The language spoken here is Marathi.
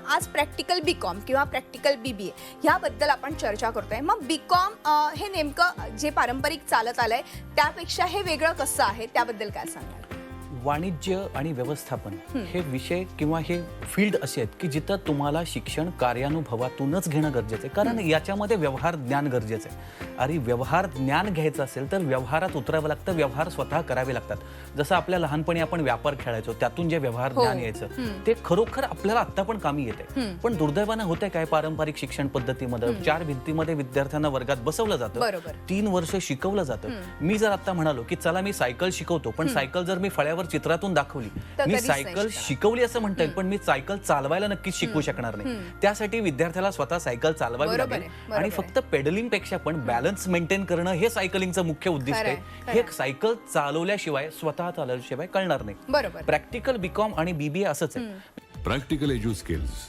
आज प्रॅक्टिकल बीकॉम किंवा प्रॅक्टिकल BBA ह्याबद्दल आपण चर्चा करतोय. मग बीकॉम हे नेमकं जे पारंपरिक चालत आलंय त्यापेक्षा हे वेगळं कसं आहे, त्याबद्दल काय सांगाल? वाणिज्य आणि व्यवस्थापन हे विषय किंवा हे फील्ड असे आहेत की जिथं तुम्हाला शिक्षण कार्यानुभवातूनच घेणं गरजेचं आहे, कारण याच्यामध्ये व्यवहार ज्ञान गरजेचं आहे. आणि व्यवहार ज्ञान घ्यायचं असेल तर व्यवहारात उतरावं लागतं, व्यवहार स्वतः करावे लागतात. जसं आपल्या लहानपणी आपण व्यापार खेळायचो, त्यातून जे व्यवहार ज्ञान यायचं ते खरोखर आपल्याला आता पण कामी येते. पण दुर्दैवानं होतंय काय, पारंपरिक शिक्षण पद्धतीमध्ये 4 भिंतीमध्ये विद्यार्थ्यांना वर्गात बसवलं जातं, 3 वर्ष शिकवलं जातं. मी जर आता म्हणालो की चला मी सायकल शिकवतो, पण सायकल जर मी फळ्यावर चित्रातून दाखवली, मी सायकल शिकवली असं म्हणता येईल, पण मी सायकल चालवायला नक्कीच शिकू शकणार नाही. त्यासाठी विद्यार्थ्याला स्वतः सायकल चालवावी लागेल आणि फक्त पेडलिंग पेक्षा पण बॅलन्स मेंटेन करणं हे सायकलिंगचं मुख्य उद्दिष्ट आहे. हे सायकल चालवल्याशिवाय, स्वतः चालवल्याशिवाय कळणार नाही. प्रॅक्टिकल बीकॉम आणि BBA असंच आहे. Practical edu skills